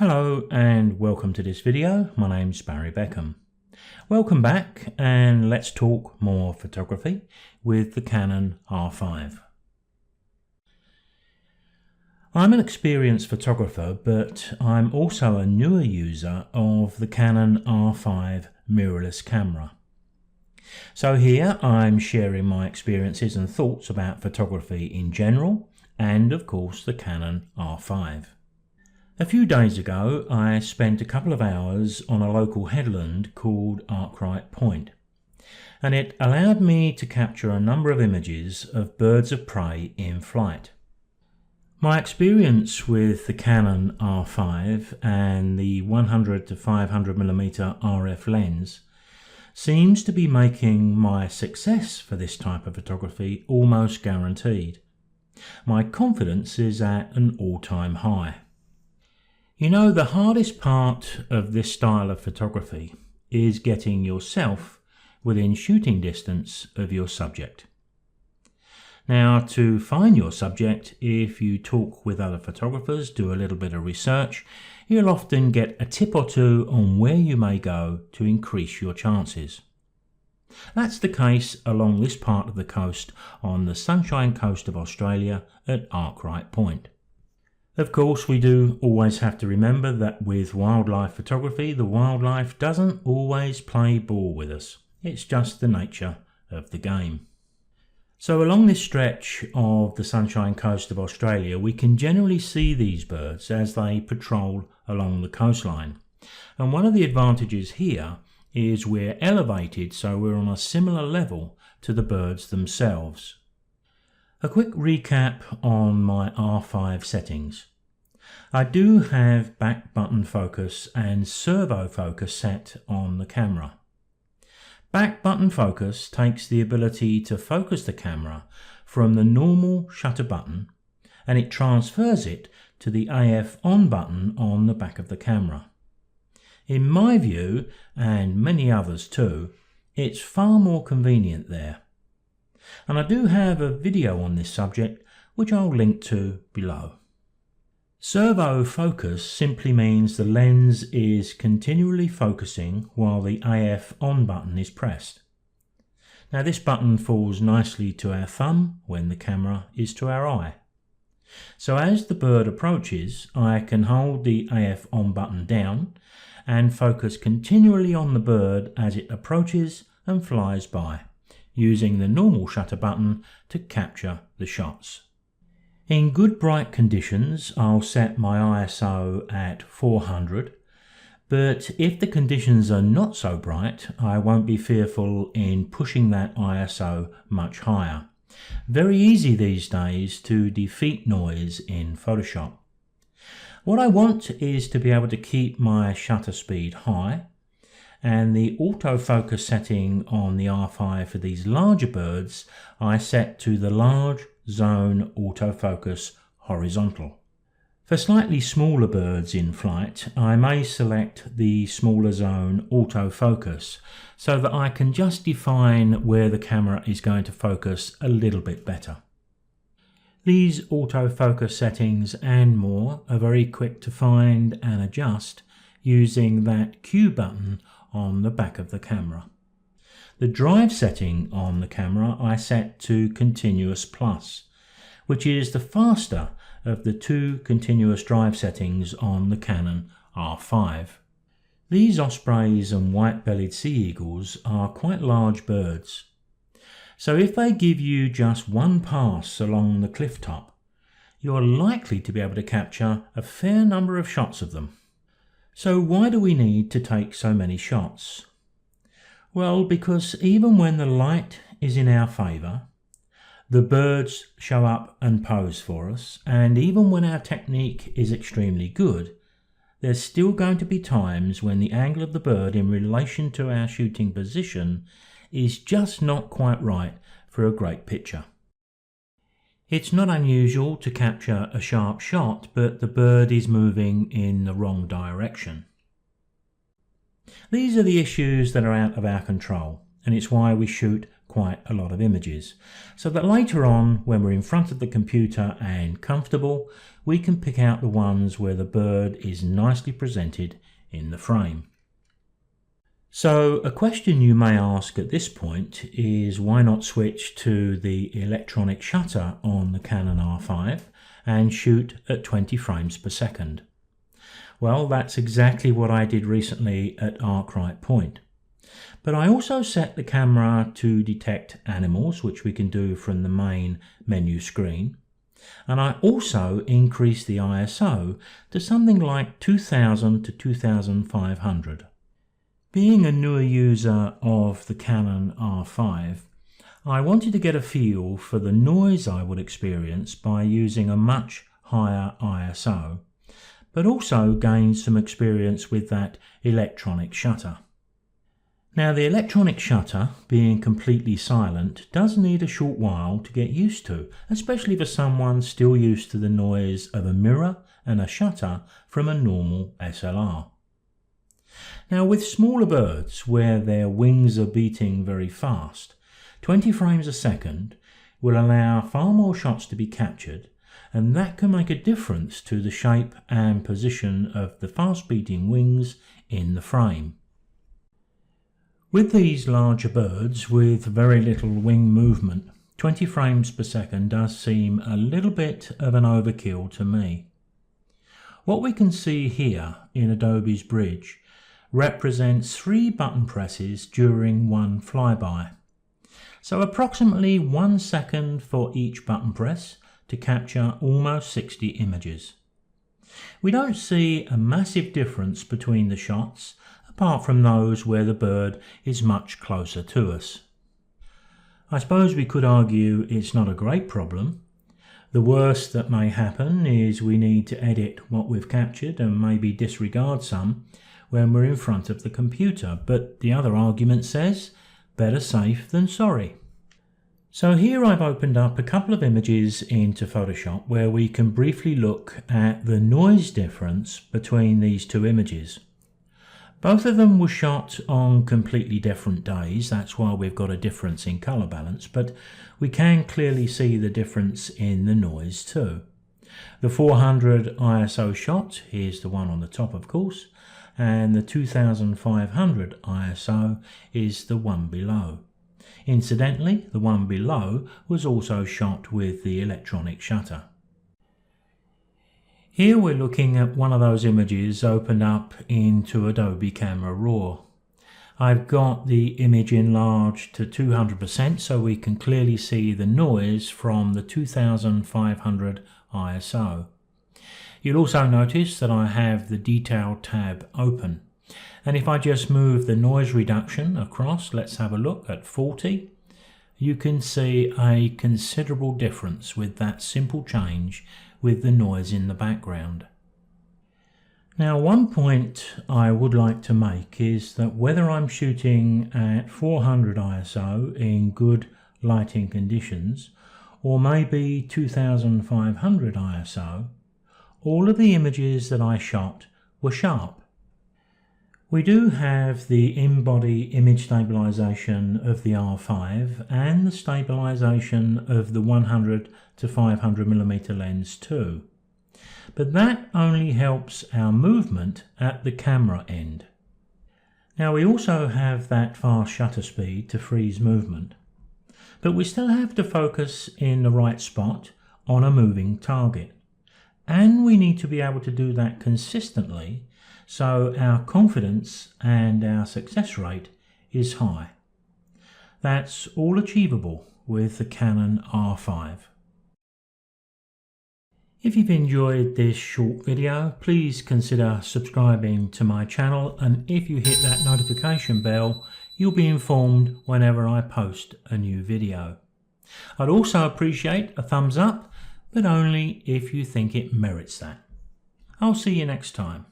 Hello and welcome to this video. My name's Barry Beckham. Welcome back and let's talk more photography with the Canon R5. I'm an experienced photographer, but I'm also a newer user of the Canon R5 mirrorless camera. So here I'm sharing my experiences and thoughts about photography in general and of course the Canon R5. A few days ago I spent a couple of hours on a local headland called Arkwright Point, and it allowed me to capture a number of images of birds of prey in flight. My experience with the Canon R5 and the 100 to 500mm RF lens seems to be making my success for this type of photography almost guaranteed. My confidence is at an all-time high. You know, the hardest part of this style of photography is getting yourself within shooting distance of your subject. Now, to find your subject, if you talk with other photographers, do a little bit of research, you'll often get a tip or two on where you may go to increase your chances. That's the case along this part of the coast on the Sunshine Coast of Australia at Arkwright Point. Of course, we do always have to remember that with wildlife photography, the wildlife doesn't always play ball with us. It's just the nature of the game. So along this stretch of the Sunshine Coast of Australia, we can generally see these birds as they patrol along the coastline. And one of the advantages here is we're elevated, so we're on a similar level to the birds themselves. A quick recap on my R5 settings. I do have back button focus and servo focus set on the camera. Back button focus takes the ability to focus the camera from the normal shutter button and it transfers it to the AF on button on the back of the camera. In my view, and many others too, it's far more convenient there. And I do have a video on this subject which I'll link to below. Servo focus simply means the lens is continually focusing while the AF on button is pressed. Now this button falls nicely to our thumb when the camera is to our eye. So as the bird approaches, I can hold the AF on button down and focus continually on the bird as it approaches and flies by, using the normal shutter button to capture the shots. In good bright conditions, I'll set my ISO at 400, but if the conditions are not so bright, I won't be fearful in pushing that ISO much higher. Very easy these days to defeat noise in Photoshop. What I want is to be able to keep my shutter speed high, and the autofocus setting on the R5 for these larger birds I set to the large zone autofocus horizontal. For slightly smaller birds in flight, I may select the smaller zone autofocus so that I can just define where the camera is going to focus a little bit better. These autofocus settings and more are very quick to find and adjust using that Q button on the back of the camera. The drive setting on the camera I set to continuous plus, which is the faster of the two continuous drive settings on the Canon R5. These ospreys and white-bellied sea eagles are quite large birds. So if they give you just one pass along the cliff top, you're likely to be able to capture a fair number of shots of them. So why do we need to take so many shots? Well, because even when the light is in our favour, the birds show up and pose for us, and even when our technique is extremely good, there's still going to be times when the angle of the bird in relation to our shooting position is just not quite right for a great picture. It's not unusual to capture a sharp shot, but the bird is moving in the wrong direction. These are the issues that are out of our control, and it's why we shoot quite a lot of images, so that later on, when we're in front of the computer and comfortable, we can pick out the ones where the bird is nicely presented in the frame. So a question you may ask at this point is, why not switch to the electronic shutter on the Canon R5 and shoot at 20 frames per second? Well, that's exactly what I did recently at Arkwright Point. But I also set the camera to detect animals, which we can do from the main menu screen. And I also increased the ISO to something like 2000 to 2500. Being a newer user of the Canon R5, I wanted to get a feel for the noise I would experience by using a much higher ISO, but also gain some experience with that electronic shutter. Now, the electronic shutter, being completely silent, does need a short while to get used to, especially for someone still used to the noise of a mirror and a shutter from a normal SLR. Now, with smaller birds where their wings are beating very fast, 20 frames a second will allow far more shots to be captured, and that can make a difference to the shape and position of the fast beating wings in the frame. With these larger birds with very little wing movement, 20 frames per second does seem a little bit of an overkill to me. What we can see here in Adobe's Bridge represents 3 button presses during one flyby. So approximately 1 second for each button press to capture almost 60 images. We don't see a massive difference between the shots, apart from those where the bird is much closer to us. I suppose we could argue it's not a great problem. The worst that may happen is we need to edit what we've captured and maybe disregard some when we're in front of the computer, but the other argument says, better safe than sorry. So here I've opened up a couple of images into Photoshop where we can briefly look at the noise difference between these two images. Both of them were shot on completely different days, that's why we've got a difference in colour balance, but we can clearly see the difference in the noise too. The 400 ISO shot, here's the one on the top of course, and the 2500 ISO is the one below. Incidentally, the one below was also shot with the electronic shutter. Here we're looking at one of those images opened up into Adobe Camera Raw. I've got the image enlarged to 200% so we can clearly see the noise from the 2500 ISO. You'll also notice that I have the Detail tab open. And if I just move the noise reduction across, let's have a look at 40, you can see a considerable difference with that simple change with the noise in the background. Now, one point I would like to make is that whether I'm shooting at 400 ISO in good lighting conditions or maybe 2500 ISO, all of the images that I shot were sharp. We do have the in-body image stabilization of the R5 and the stabilization of the 100 to 500mm lens too. But that only helps our movement at the camera end. Now we also have that fast shutter speed to freeze movement, but we still have to focus in the right spot on a moving target. And we need to be able to do that consistently so our confidence and our success rate is high. That's all achievable with the Canon R5. If you've enjoyed this short video, please consider subscribing to my channel, and if you hit that notification bell, you'll be informed whenever I post a new video. I'd also appreciate a thumbs up, but only if you think it merits that. I'll see you next time.